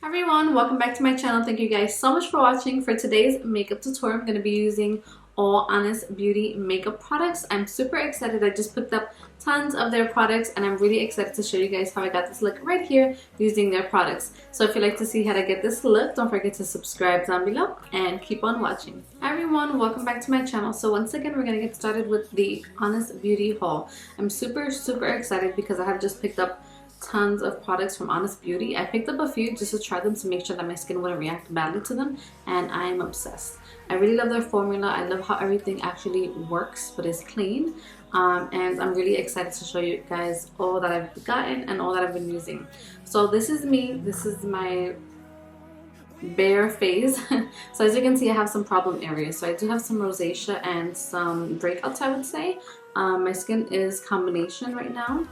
Hi everyone, welcome back to my channel. Thank you guys so much for watching. For today's makeup tutorial, I'm going to be using all Honest Beauty makeup products. I'm super excited. I just picked up tons of their products and I'm really excited to show you guys how I got this look right here using their products. So if you'd like to see how to get this look, don't forget to subscribe down below and keep on watching. Hi everyone, welcome back to my channel. So once again, we're going to get started with the Honest Beauty haul. I'm super excited because I have just picked up tons of products from Honest Beauty. I picked up a few just to try them to make sure that my skin wouldn't react badly to them, and I am obsessed. I really love their formula. I love how everything actually works but is clean, and I'm really excited to show you guys all that I've gotten and all that I've been using. So this is me. This is my bare face. So as you can see, I have some problem areas. So I do have some rosacea and some breakouts, I would say. My skin is combination right now.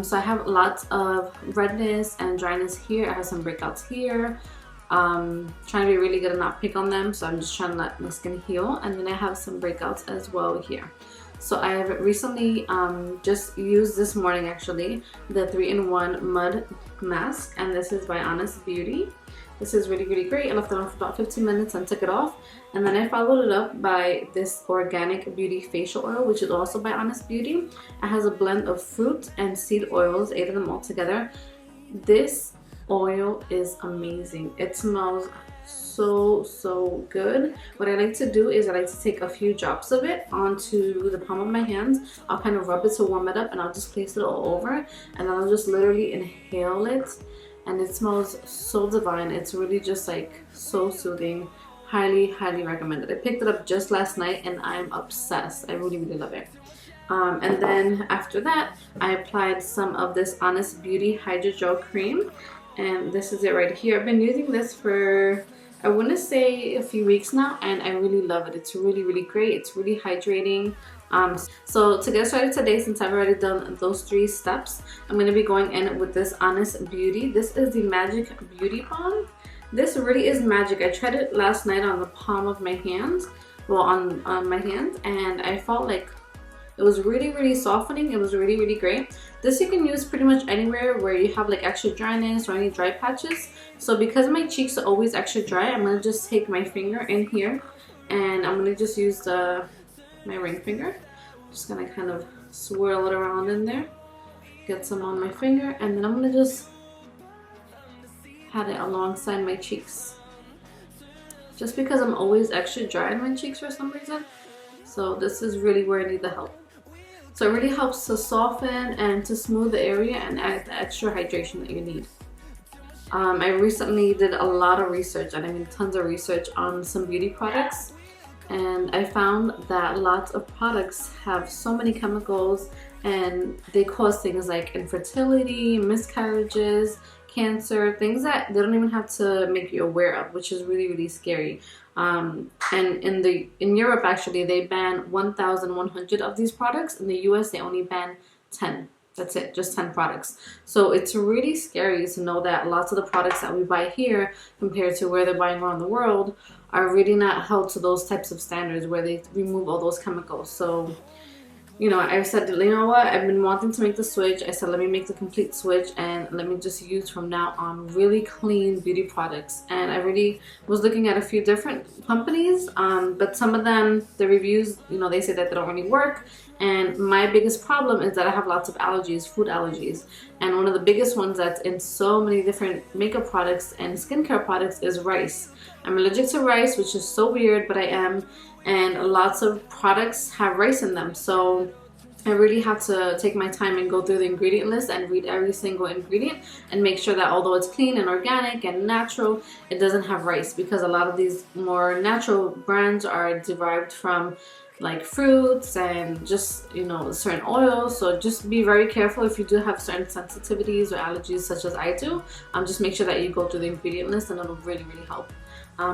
So I have lots of redness and dryness here. I have some breakouts here. Trying to be really good and not pick on them, so I'm just trying to let my skin heal. And then I have some breakouts as well here. So I have recently just used this morning actually the 3-in-1 mud mask, and this is by Honest Beauty. This is really great. I left it on for about 15 minutes and took it off. And then I followed it up by this Organic Beauty Facial Oil, which is also by Honest Beauty. It has a blend of fruit and seed oils, 8 of them all together. This oil is amazing. It smells so good. What I like to do is I like to take a few drops of it onto the palm of my hands. I'll kind of rub it to warm it up, and I'll just place it all over, and then I'll just literally inhale it. And it smells so divine. It's really just like so soothing. Highly recommended. I picked it up just last night and I'm obsessed. I really love it. And then after that, I applied some of this Honest Beauty Hydrogel Cream. And this is it right here. I've been using this for, I want to say, a few weeks now, and I really love it. It's really great. It's really hydrating. So to get started today, since I've already done those 3 steps, I'm going to be going in with this Honest Beauty. This is the Magic Beauty Balm. This really is magic. I tried it last night on the palm of my hand, well on my hand, and I felt like it was really softening. It was really great. This you can use pretty much anywhere where you have like extra dryness or any dry patches. So because my cheeks are always extra dry, I'm going to just take my finger in here and I'm going to just use my ring finger. Just gonna kind of swirl it around in there, get some on my finger, and then I'm gonna just pat it alongside my cheeks. Just because I'm always extra dry in my cheeks for some reason, so this is really where I need the help. So it really helps to soften and to smooth the area and add the extra hydration that you need. I recently did a lot of research, and I mean tons of research on some beauty products. And I found that lots of products have so many chemicals and they cause things like infertility, miscarriages, cancer, things that they don't even have to make you aware of, which is really scary. And in Europe actually they ban 1,100 of these products. In the US they only ban 10. That's it, just 10 products. So it's really scary to know that lots of the products that we buy here compared to where they're buying around the world are really not held to those types of standards where they remove all those chemicals. So, you know, I said, you know what, I've been wanting to make the switch. I said, let me make the complete switch and let me just use from now on really clean beauty products. And I really was looking at a few different companies, but some of them, the reviews, you know, they say that they don't really work. And my biggest problem is that I have lots of allergies, food allergies. And one of the biggest ones that's in so many different makeup products and skincare products is rice. I'm allergic to rice, which is so weird, but I am. And lots of products have rice in them. So I really have to take my time and go through the ingredient list and read every single ingredient and make sure that although it's clean and organic and natural, it doesn't have rice, because a lot of these more natural brands are derived from like fruits and just, you know, certain oils. So just be very careful if you do have certain sensitivities or allergies such as I do. Just make sure that you go through the ingredient list, and it'll really help.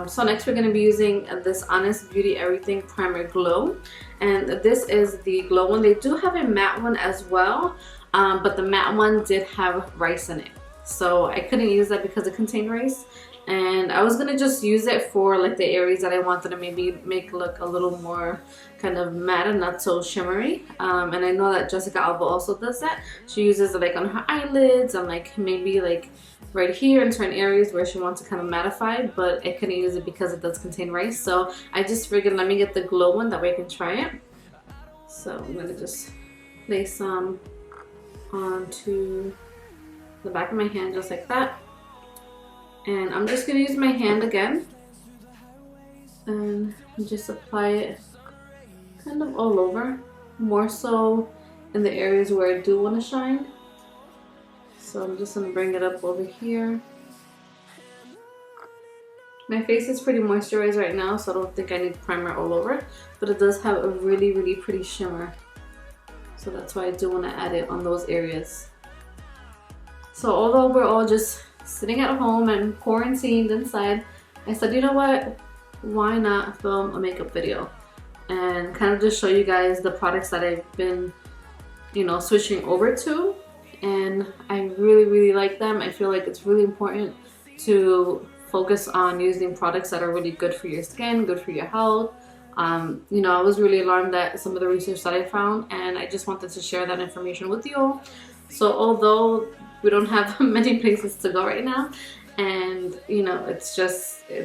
So next we're going to be using this Honest Beauty Everything Primer Glow, and this is the glow one. They do have a matte one as well, but the matte one did have rice in it. so I couldn't use that because it contained rice. And I was gonna just use it for like the areas that I wanted to maybe make look a little more kind of matte and not so shimmery. And I know that Jessica Alba also does that. She uses it like on her eyelids and like maybe like right here in certain areas where she wants to kind of mattify, but I couldn't use it because it does contain rice. So I just figured let me get the glow one, that way I can try it. So I'm gonna just place some onto the back of my hand just like that. And I'm just gonna use my hand again and just apply it kind of all over, more so in the areas where I do want to shine. So I'm just gonna bring it up over here. My face is pretty moisturized right now, so I don't think I need primer all over, but it does have a really, really pretty shimmer. So that's why I do want to add it on those areas. So although we're all just sitting at home and quarantined inside, I said, you know what, why not film a makeup video and kind of just show you guys the products that I've been, you know, switching over to, and I really, really like them. I feel like it's really important to focus on using products that are really good for your skin, good for your health. You know, I was really alarmed at some of the research that I found, and I just wanted to share that information with you all. So although we don't have many places to go right now, and you know, it's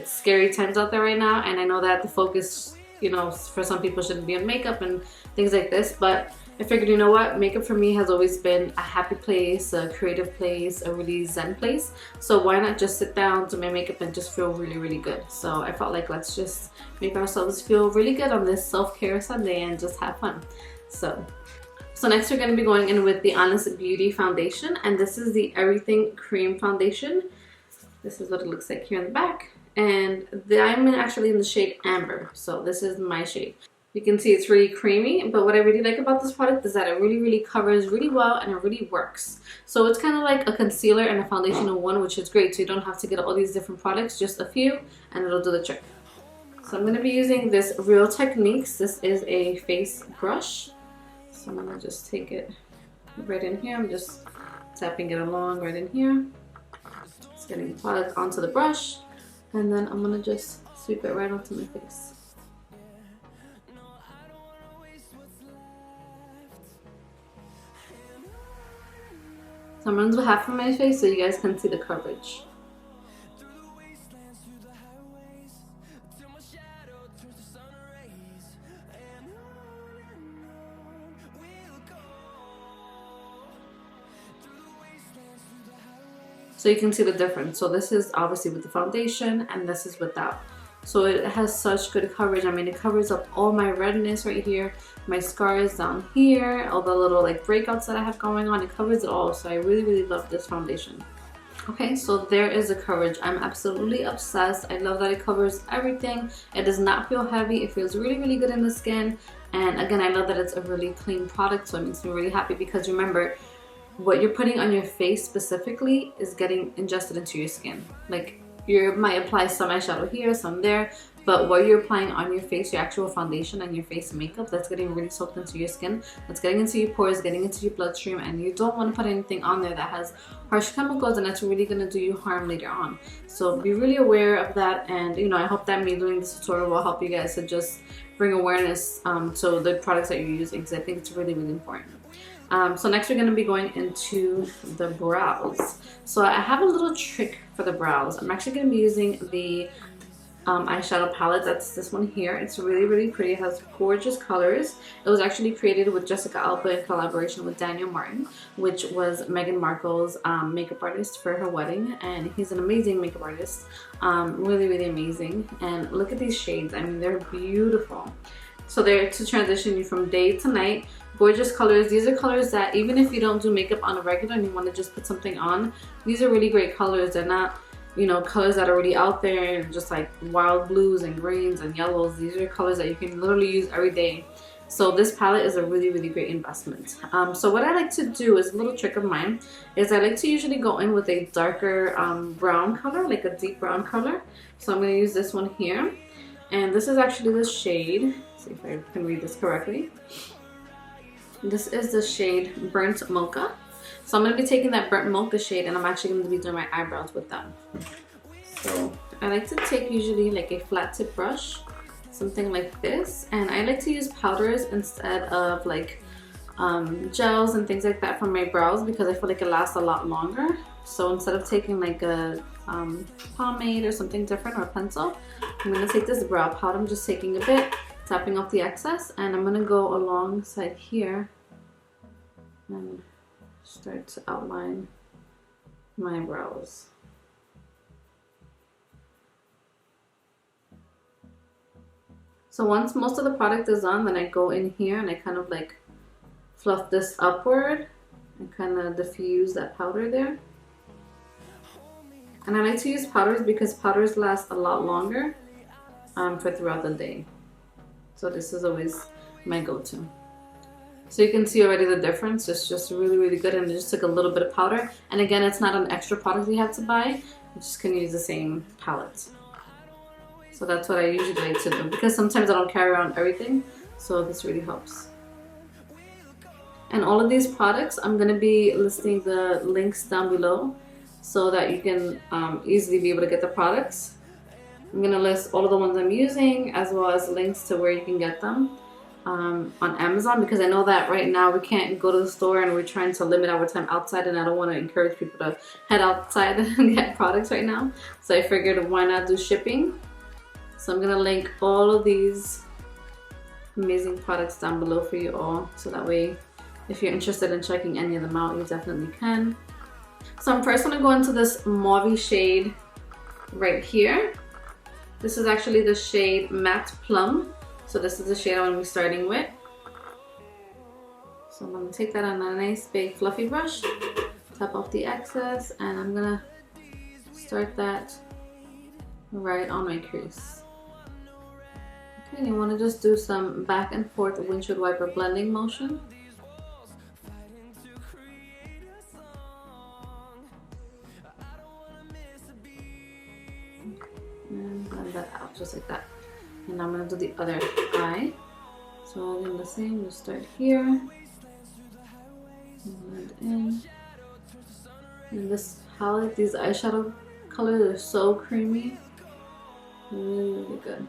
scary times out there right now, and I know that the focus, you know, for some people shouldn't be on makeup and things like this, but I figured, you know what, makeup for me has always been a happy place, a creative place, a really zen place. So why not just sit down, do my makeup, and just feel really, really good. So I felt like let's just make ourselves feel really good on this self-care Sunday and just have fun. So next we're going to be going in with the Honest Beauty foundation, and this is the Everything Cream Foundation. This is what it looks like here in the back, and I'm actually in the shade Amber, so this is my shade. You can see it's really creamy, but what I really like about this product is that it really, really covers really well and it really works. So it's kind of like a concealer and a foundation in one, which is great, so you don't have to get all these different products, just a few, and it'll do the trick. So I'm going to be using this Real Techniques. This is a face brush. So I'm going to just take it right in here. I'm just tapping it along right in here. Just getting the product onto the brush, and then I'm going to just sweep it right onto my face. So I'm going to do half of my face so you guys can see the coverage. So you can see the difference. So this is obviously with the foundation and this is without. So it has such good coverage. I mean, it covers up all my redness right here, my scars down here, all the little like breakouts that I have going on. It covers it all. So I really, really love this foundation. Okay, so there is the coverage. I'm absolutely obsessed. I love that it covers everything. It does not feel heavy. It feels really, really good in the skin. And again, I love that it's a really clean product. So it makes me really happy because remember, what you're putting on your face specifically is getting ingested into your skin. Like you might apply some eyeshadow here, some there, but what you're applying on your face, your actual foundation and your face makeup, that's getting really soaked into your skin. That's getting into your pores, getting into your bloodstream, and you don't want to put anything on there that has harsh chemicals and that's really going to do you harm later on. So be really aware of that, and you know, I hope that me doing this tutorial will help you guys to just bring awareness to the products that you're using, because I think it's really, really important. So next we're going to be going into the brows. So I have a little trick for the brows. I'm actually going to be using the eyeshadow palette. That's this one here. It's really, really pretty. It has gorgeous colors. It was actually created with Jessica Alba in collaboration with Daniel Martin, which was Meghan Markle's makeup artist for her wedding, and he's an amazing makeup artist. Really, really amazing. And look at these shades. I mean, they're beautiful. So they're to transition you from day to night. Gorgeous colors. These are colors that even if you don't do makeup on a regular and you want to just put something on, these are really great colors. They're not, you know, colors that are already out there, just like wild blues and greens and yellows. These are colors that you can literally use every day. So this palette is a really, really great investment. So what I like to do is a little trick of mine is I like to usually go in with a darker brown color, like a deep brown color. So I'm going to use this one here. And this is actually the shade, let's see if I can read this correctly. This is the shade Burnt Mocha. So I'm going to be taking that burnt mocha shade and I'm actually going to be doing my eyebrows with them. So I like to take usually like a flat tip brush, something like this, and I like to use powders instead of like gels and things like that for my brows because I feel like it lasts a lot longer. So instead of taking like a pomade or something different or a pencil, I'm going to take this brow powder. I'm just taking a bit, tapping off the excess, and I'm going to go alongside here and start to outline my brows. So once most of the product is on, then I go in here and I kind of like fluff this upward and kind of diffuse that powder there. And I like to use powders because powders last a lot longer for throughout the day. So this is always my go-to. So you can see already the difference. It's just really, really good, and I just took a little bit of powder. And again, it's not an extra product you have to buy. You just can use the same palette. So that's what I usually like to do because sometimes I don't carry around everything. So this really helps. And all of these products, I'm going to be listing the links down below so that you can easily be able to get the products. I'm going to list all of the ones I'm using as well as links to where you can get them on Amazon, because I know that right now we can't go to the store and we're trying to limit our time outside, and I don't want to encourage people to head outside and get products right now. So I figured, why not do shipping? So I'm going to link all of these amazing products down below for you all, so that way if you're interested in checking any of them out, you definitely can. So I'm first going to go into this mauve shade right here. This is actually the shade Matte Plum. So this is the shade I'm going to be starting with. So I'm going to take that on a nice big fluffy brush, tap off the excess, and I'm going to start that right on my crease. Okay, and you want to just do some back and forth windshield wiper blending motion. And blend that out just like that. And I'm going to do the other eye. So I'll do the same, just start here. Blend in. And this palette, these eyeshadow colors are so creamy. Really, really good.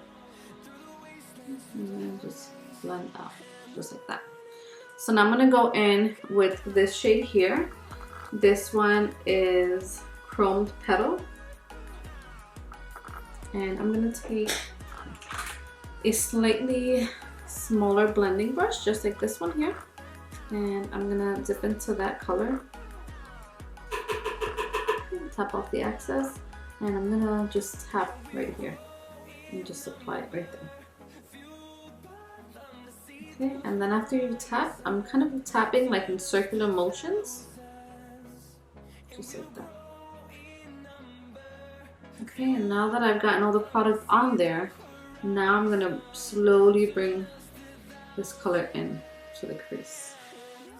And then just blend out, just like that. So now I'm going to go in with this shade here. This one is Chromed Petal. And I'm going to take a slightly smaller blending brush, just like this one here. And I'm going to dip into that color. Tap off the excess. And I'm going to just tap right here. And just apply it right there. Okay, and then after you tap, I'm kind of tapping like in circular motions. Just like that. Okay, and now that I've gotten all the product on there, now I'm going to slowly bring this color in to the crease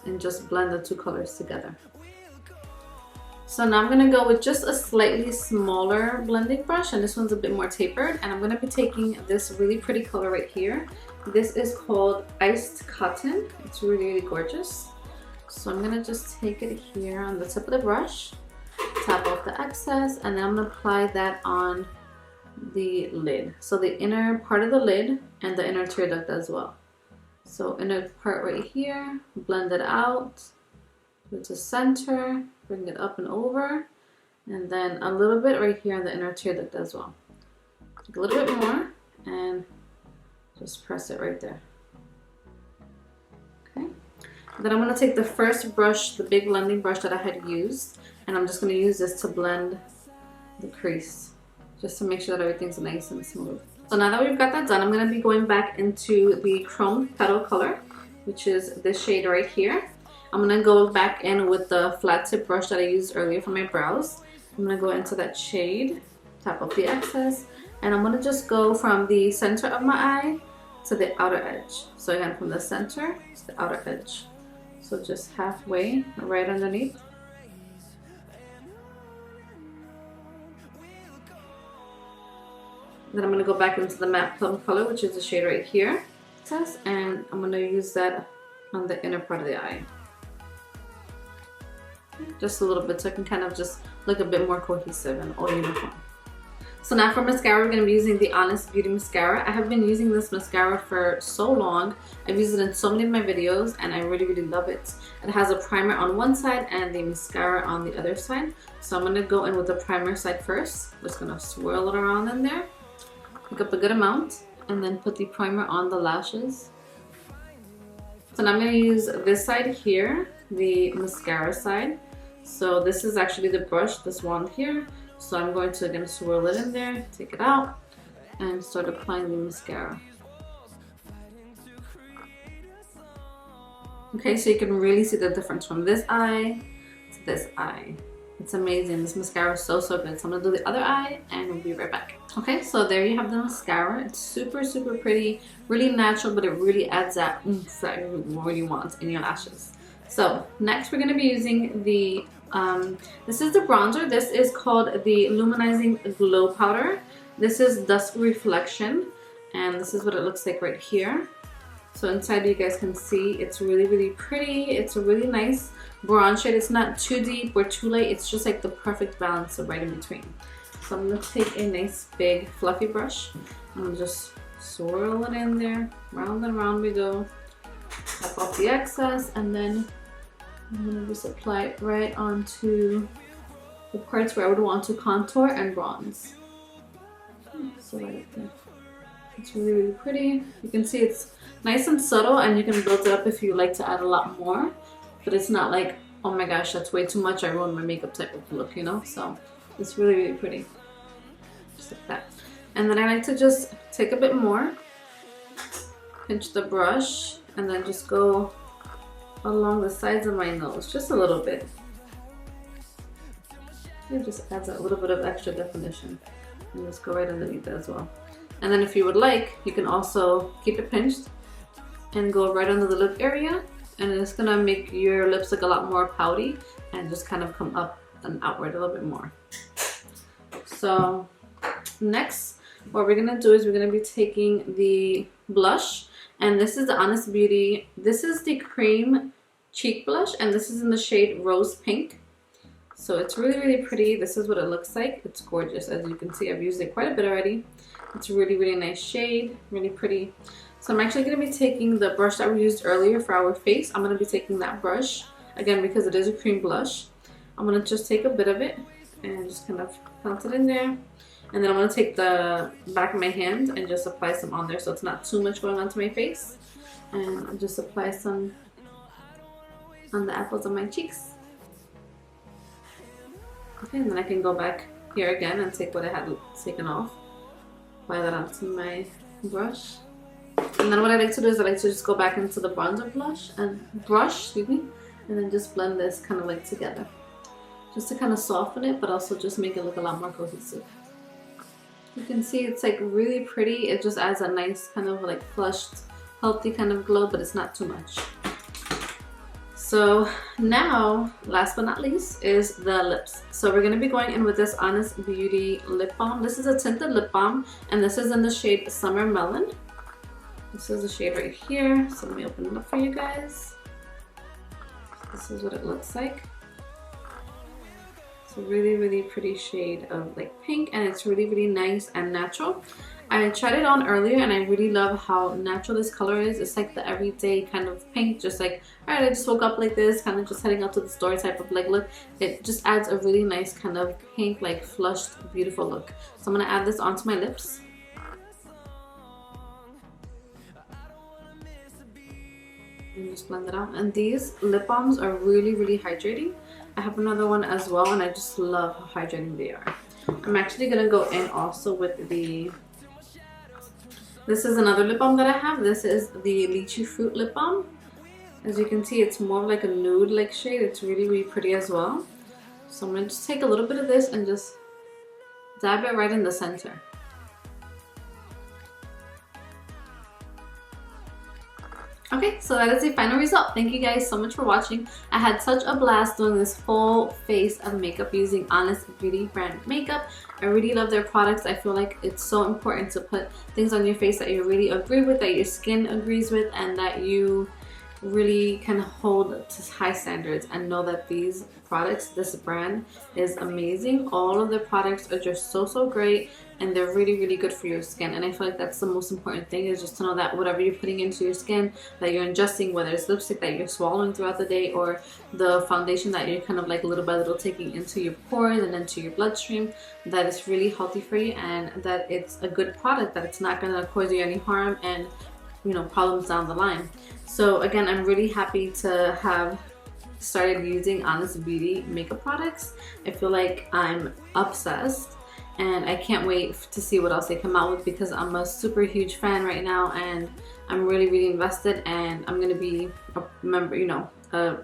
and just blend the two colors together. So now I'm going to go with just a slightly smaller blending brush, and this one's a bit more tapered, and I'm going to be taking this really pretty color right here. This is called Iced Cotton. It's really, really gorgeous. So I'm going to just take it here on the tip of the brush, tap off the excess, and then I'm going to apply that on the lid. So the inner part of the lid and the inner tear duct as well. So inner part right here, blend it out to the center, bring it up and over, and then a little bit right here in the inner tear duct as well. A little bit more, and just press it right there. Okay. Then I'm going to take the first brush, the big blending brush that I had used, and I'm just going to use this to blend the crease, just to make sure that everything's nice and smooth. So now that we've got that done, I'm going to be going back into the Chrome Petal color, which is this shade right here. I'm going to go back in with the flat tip brush that I used earlier for my brows. I'm going to go into that shade, tap off the excess, and I'm going to just go from the center of my eye to the outer edge. So again, from the center to the outer edge. So just halfway, right underneath. Then I'm going to go back into the Matte Plum color, which is the shade right here. And I'm going to use that on the inner part of the eye. just a little bit, so I can kind of just look a bit more cohesive and all uniform. So now for mascara, we're going to be using the Honest Beauty Mascara. I have been using this mascara for so long. I've used it in so many of my videos and I really love it. It has a primer on one side and the mascara on the other side. So I'm going to go in with the primer side first. Just going to swirl it around in there. Pick up a good amount and then put the primer on the lashes. So now I'm going to use this side here, the mascara side. So this is actually the brush, this wand here. So I'm going to again swirl it in there, take it out, and start applying the mascara. Okay, so you can really see the difference from this eye to this eye. It's amazing. This mascara is so good. So I'm gonna do the other eye and we'll be right back. Okay, so there you have the mascara. It's super pretty, really natural, but it really adds that oomph that you really want in your lashes. So next we're gonna be using the this is the bronzer. This is called the Luminizing Glow Powder. This is Dusk Reflection, and this is what it looks like right here. So inside you guys can see it's really pretty. It's a really nice bronze shade. It's not too deep or too light. It's just like the perfect balance of right in between. So I'm going to take a nice big fluffy brush and just swirl it in there. Round and round we go. Tap off the excess, and then I'm going to just apply it right onto the parts where I would want to contour and bronze. So right up there. It's really pretty. You can see it's nice and subtle, and you can build it up if you like to add a lot more. But it's not like, oh my gosh, that's way too much, I ruined my makeup type of look, you know? So it's really pretty. Just like that. And then I like to just take a bit more, pinch the brush, and then just go along the sides of my nose, just a little bit. It just adds a little bit of extra definition. And just go right underneath that as well. And then if you would like, you can also keep it pinched and go right under the lip area, and it's gonna make your lips look a lot more pouty and just kind of come up and outward a little bit more. So next, what we're gonna do is we're gonna be taking the blush, and this is the Honest Beauty. This is the cream cheek blush, and this is in the shade Rose Pink. So it's really pretty. This is what it looks like. It's gorgeous. As you can see, I've used it quite a bit already. It's a really nice shade, really pretty. So I'm actually going to be taking the brush that we used earlier for our face. I'm going to be taking that brush, again, because it is a cream blush. I'm going to just take a bit of it and just kind of put it in there. And then I'm going to take the back of my hand and just apply some on there so it's not too much going onto my face. And I'll just apply some on the apples of my cheeks. Okay, and then I can go back here again and take what I had taken off. Apply that onto my brush. And then what I like to do is I like to just go back into the bronzer brush, and then just blend this kind of like together. Just to kind of soften it, but also just make it look a lot more cohesive. You can see it's like really pretty. It just adds a nice kind of like flushed, healthy kind of glow, but it's not too much. So now, last but not least, is the lips. So we're going to be going in with this Honest Beauty lip balm. This is a tinted lip balm, and this is in the shade Summer Melon. This is the shade right here. So let me open it up for you guys. This is what it looks like. It's a really pretty shade of like pink, and it's really nice and natural. I tried it on earlier and I really love how natural this color is. It's like the everyday kind of pink, just like, alright, I just woke up like this, kind of just heading out to the store type of like look. It just adds a really nice kind of pink, like flushed, beautiful look. So I'm going to add this onto my lips. And just blend it out. And these lip balms are really hydrating. I have another one as well, and I just love how hydrating they are. I'm actually going to go in also with the... This is another lip balm that I have. This is the Lychee Fruit lip balm. As you can see, it's more like a nude like shade. It's really pretty as well. So I'm going to just take a little bit of this and just dab it right in the center. Okay, so that is the final result. Thank you guys so much for watching. I had such a blast doing this full face of makeup using Honest Beauty brand makeup. I really love their products. I feel like it's so important to put things on your face that you really agree with, that your skin agrees with, and that you really can hold to high standards and know that these products, this brand is amazing. All of their products are just so great, and they're really good for your skin. And I feel like that's the most important thing, is just to know that whatever you're putting into your skin, that you're ingesting, whether it's lipstick that you're swallowing throughout the day or the foundation that you're kind of like little by little taking into your pores and into your bloodstream, that it's really healthy for you, and that it's a good product, that it's not going to cause you any harm and, you know, problems down the line. So again, I'm really happy to have started using Honest Beauty makeup products. I feel like I'm obsessed, and I can't wait to see what else they come out with, because I'm a super huge fan right now, and I'm really invested, and I'm gonna be a member, you know, a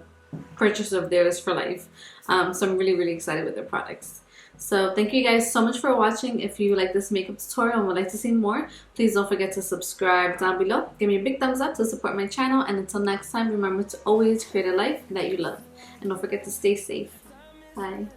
purchaser of theirs for life. So I'm really excited with their products. So thank you guys so much for watching. If you like this makeup tutorial and would like to see more, please don't forget to subscribe down below. Give me a big thumbs up to support my channel, and until next time, remember to always create a life that you love, and don't forget to stay safe. Bye.